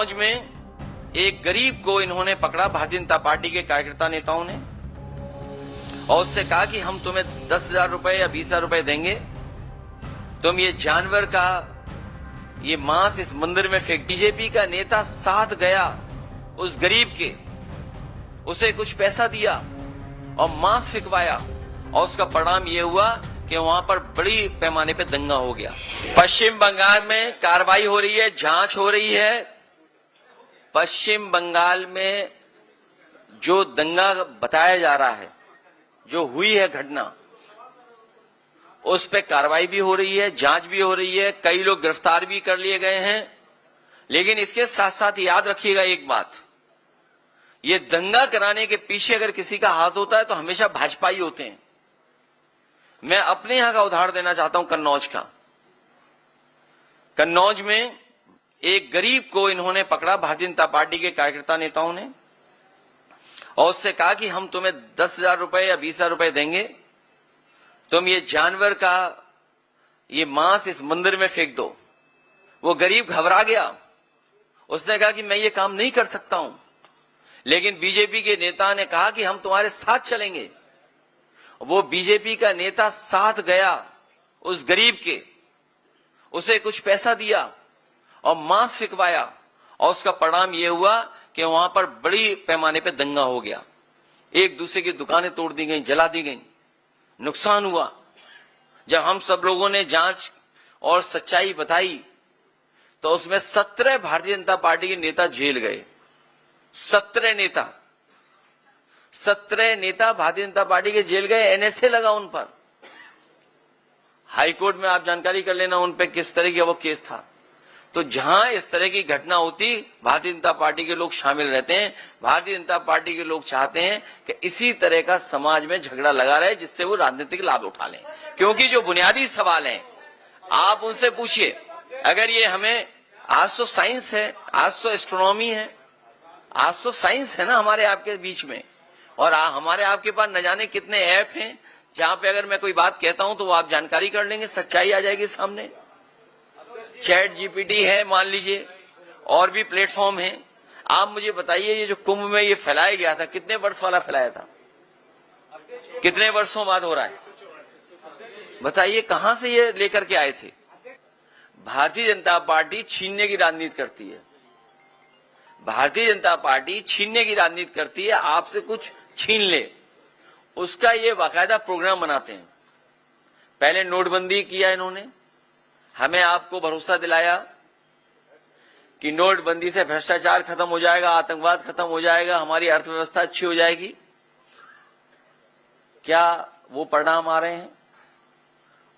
कन्नौज में एक गरीब को इन्होंने पकड़ा, भारतीय जनता पार्टी के कार्यकर्ता नेताओं ने, और उससे कहा कि हम तुम्हें 10,000 रुपए या 20,000 रुपए देंगे, तुम ये जानवर का ये मांस इस मंदिर में फेंक। बीजेपी का नेता साथ गया उस गरीब के, उसे कुछ पैसा दिया और मांस फेंकवाया, और उसका परिणाम ये हुआ कि वहां पर बड़ी पैमाने पे दंगा हो गया। पश्चिम बंगाल में कार्रवाई हो रही है, जांच हो रही है। पश्चिम बंगाल में जो दंगा बताया जा रहा है, जो हुई है घटना, उस पे कार्रवाई भी हो रही है, जांच भी हो रही है, कई लोग गिरफ्तार भी कर लिए गए हैं। लेकिन इसके साथ साथ याद रखिएगा एक बात, ये दंगा कराने के पीछे अगर किसी का हाथ होता है तो हमेशा भाजपा ही होते हैं। मैं अपने यहां का उदाहरण देना चाहता हूं, कन्नौज का। कन्नौज में एक गरीब को इन्होंने पकड़ा, भारतीय जनता पार्टी के कार्यकर्ता नेताओं ने, और उससे कहा कि हम तुम्हें 10,000 रुपए या 20,000 रुपए देंगे, तुम ये जानवर का ये मांस इस मंदिर में फेंक दो। वो गरीब घबरा गया, उसने कहा कि मैं ये काम नहीं कर सकता हूं। लेकिन बीजेपी के नेता ने कहा कि हम तुम्हारे साथ चलेंगे। वो बीजेपी का नेता साथ गया उस गरीब के, उसे कुछ पैसा दिया और मांस फेंकवाया, और उसका परिणाम यह हुआ कि वहां पर बड़ी पैमाने पे दंगा हो गया। एक दूसरे की दुकानें तोड़ दी गई, जला दी गई, नुकसान हुआ। जब हम सब लोगों ने जांच और सच्चाई बताई तो उसमें 17 भारतीय जनता पार्टी के नेता जेल गए। 17 नेता भारतीय जनता पार्टी के जेल गए, एनएसए लगा उन पर। हाईकोर्ट में आप जानकारी कर लेना उन पे किस तरह का वो केस था। तो जहां इस तरह की घटना होती, भारतीय जनता पार्टी के लोग शामिल रहते हैं। भारतीय जनता पार्टी के लोग चाहते हैं कि इसी तरह का समाज में झगड़ा लगा रहे, जिससे वो राजनीतिक लाभ उठा लें। क्योंकि जो बुनियादी सवाल हैं आप उनसे पूछिए। अगर ये हमें, आज तो साइंस है, आज तो एस्ट्रोनॉमी है, आज तो साइंस है ना हमारे आपके बीच में, और हमारे आपके पास न जाने कितने ऐप हैं जहां पे अगर मैं कोई बात कहता हूं तो वो आप जानकारी कर लेंगे, सच्चाई आ जाएगी सामने। चैट जीपीटी है मान लीजिए, और भी प्लेटफॉर्म हैं। आप मुझे बताइए, ये जो कुंभ में ये फैलाया गया था, कितने वर्ष वाला फैलाया था, कितने वर्षों बाद हो रहा है, बताइए कहां से ये लेकर के आए थे। भारतीय जनता पार्टी छीनने की राजनीति करती है। भारतीय जनता पार्टी छीनने की राजनीति करती है, आपसे कुछ छीन ले, उसका ये बाकायदा प्रोग्राम बनाते हैं। पहले नोटबंदी किया इन्होंने, हमें आपको भरोसा दिलाया कि नोटबंदी से भ्रष्टाचार खत्म हो जाएगा, आतंकवाद खत्म हो जाएगा, हमारी अर्थव्यवस्था अच्छी हो जाएगी। क्या वो परिणाम आ रहे हैं?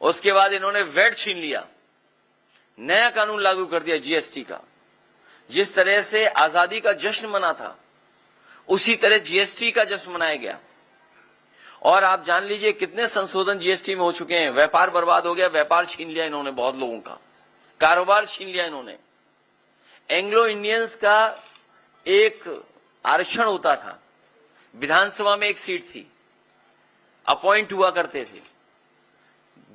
उसके बाद इन्होंने वैट छीन लिया, नया कानून लागू कर दिया जीएसटी का। जिस तरह से आजादी का जश्न मना था, उसी तरह जीएसटी का जश्न मनाया गया। और आप जान लीजिए कितने संशोधन जीएसटी में हो चुके हैं। व्यापार बर्बाद हो गया, व्यापार छीन लिया इन्होंने बहुत लोगों का, कारोबार छीन लिया इन्होंने। एंग्लो इंडियंस का एक आरक्षण होता था, विधानसभा में एक सीट थी, अपॉइंट हुआ करते थे।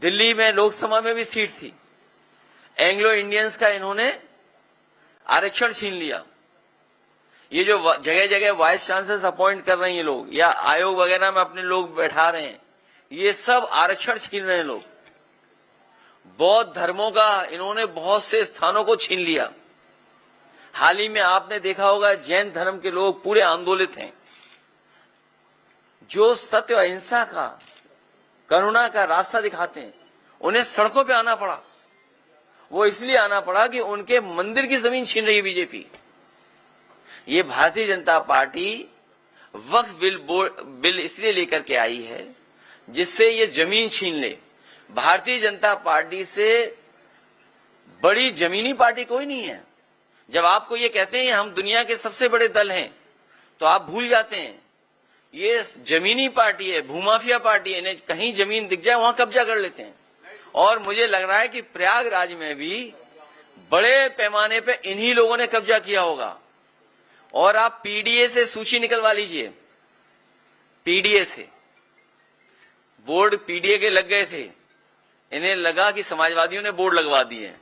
दिल्ली में लोकसभा में भी सीट थी। एंग्लो इंडियंस का इन्होंने आरक्षण छीन लिया। ये जो जगह जगह वाइस चांसलर अपॉइंट कर रहे हैं ये लोग, या आयोग वगैरह में अपने लोग बैठा रहे हैं, ये सब आरक्षण छीन रहे हैं लोग। बौद्ध धर्मों का इन्होंने बहुत से स्थानों को छीन लिया। हाल ही में आपने देखा होगा जैन धर्म के लोग पूरे आंदोलित हैं। जो सत्य अहिंसा का, करुणा का रास्ता दिखाते हैं, उन्हें सड़कों पे आना पड़ा। वो इसलिए आना पड़ा कि उनके मंदिर की जमीन छीन रही है बीजेपी। ये भारतीय जनता पार्टी वक्फ बिल इसलिए लेकर के आई है जिससे ये जमीन छीन ले। भारतीय जनता पार्टी से बड़ी जमीनी पार्टी कोई नहीं है। जब आपको ये कहते हैं हम दुनिया के सबसे बड़े दल हैं, तो आप भूल जाते हैं ये जमीनी पार्टी है, भूमाफिया पार्टी है। इन्हें कहीं जमीन दिख जाए वहां कब्जा कर लेते हैं। और मुझे लग रहा है कि प्रयागराज में भी बड़े पैमाने पे इन्हीं लोगों ने कब्जा किया होगा। और आप पीडीए से सूची निकलवा लीजिए, पीडीए से बोर्ड पीडीए के लग गए थे, इन्हें लगा कि समाजवादियों ने बोर्ड लगवा दिए।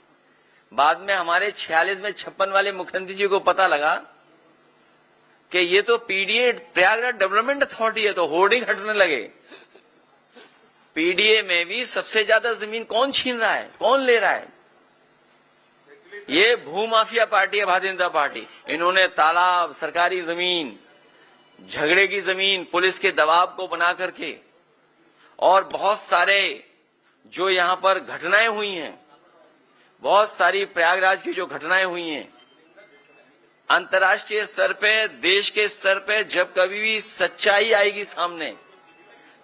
बाद में हमारे 46 में 56 वाले मुख्यमंत्री जी को पता लगा कि ये तो पीडीए प्रयागराज डेवलपमेंट अथॉरिटी है, तो होर्डिंग हटने लगे। पीडीए में भी सबसे ज्यादा जमीन कौन छीन रहा है, कौन ले रहा है? ये भूमाफिया पार्टी है भारतीय जनता पार्टी। इन्होंने तालाब, सरकारी जमीन, झगड़े की जमीन, पुलिस के दबाव को बना करके, और बहुत सारे जो यहां पर घटनाएं हुई हैं, बहुत सारी प्रयागराज की जो घटनाएं हुई हैं, अंतर्राष्ट्रीय स्तर पे, देश के स्तर पे जब कभी भी सच्चाई आएगी सामने,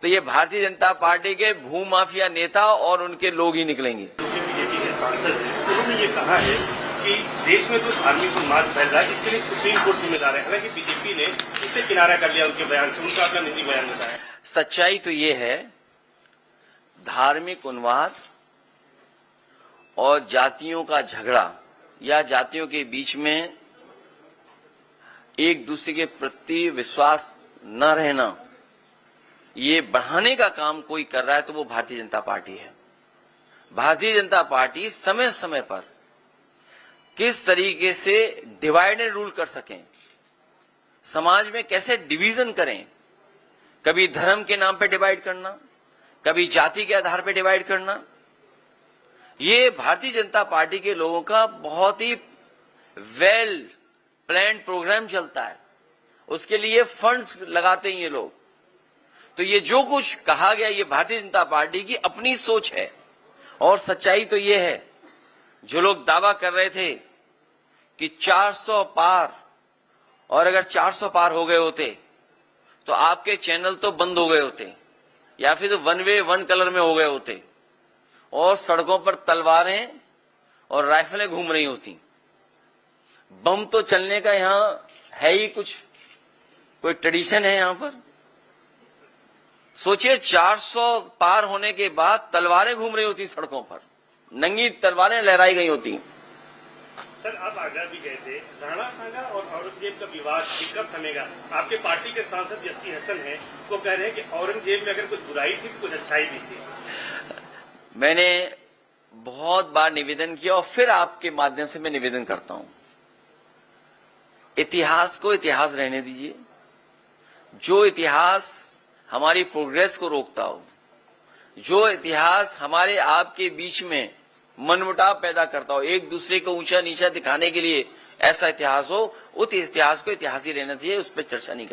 तो ये भारतीय जनता पार्टी के भूमाफिया नेता और उनके लोग ही निकलेंगे। बीजेपी के सांसद हैं, उन्होंने ये कहा है कि देश में जो धार्मिक उन्माद फैल रहा है, इसके लिए सुप्रीम कोर्ट जिम्मेदार है। हालांकि बीजेपी ने इससे किनारा कर लिया उनके बयान से, उनका अपना निजी बयान बताया। सच्चाई तो ये है, धार्मिक उन्माद और जातियों का झगड़ा या जातियों के बीच में एक दूसरे के प्रति विश्वास न रहना, ये बढ़ाने का काम कोई कर रहा है तो वो भारतीय जनता पार्टी है। भारतीय जनता पार्टी समय समय पर किस तरीके से डिवाइड एंड रूल कर सकें, समाज में कैसे डिवीजन करें, कभी धर्म के नाम पे डिवाइड करना, कभी जाति के आधार पे डिवाइड करना, ये भारतीय जनता पार्टी के लोगों का बहुत ही वेल प्लान्ड प्रोग्राम चलता है। उसके लिए फंड्स लगाते हैं ये लोग। तो ये जो कुछ कहा गया, ये भारतीय जनता पार्टी की अपनी सोच है। और सच्चाई तो ये है, जो लोग दावा कर रहे थे कि 400 पार, और अगर 400 पार हो गए होते तो आपके चैनल तो बंद हो गए होते, या फिर तो वन वे वन कलर में हो गए होते, और सड़कों पर तलवारें और राइफलें घूम रही होती। बम तो चलने का यहां है ही कुछ, कोई ट्रेडिशन है यहां पर? सोचिए, 400 पार होने के बाद तलवारें घूम रही होती सड़कों पर, नंगी तलवारें लहराई गई होती। सर, आप आगरा भी गए थे, राणा सांगा और औरंगजेब का विवाद कब थमेगा? आपके पार्टी के सांसद यसी हसन हैं, वो कह रहे हैं कि औरंगजेब में अगर कुछ बुराई थी तो कुछ अच्छाई भी थी। मैंने बहुत बार निवेदन किया और फिर आपके माध्यम से मैं निवेदन करता हूं, इतिहास को इतिहास रहने दीजिए। जो इतिहास हमारी प्रोग्रेस को रोकता हो, जो इतिहास हमारे आपके बीच में मनमुटाव पैदा करता हो, एक दूसरे को ऊंचा नीचा दिखाने के लिए ऐसा इतिहास हो, उस इतिहास को इतिहास ही रहना चाहिए, उस पर चर्चा नहीं करनी।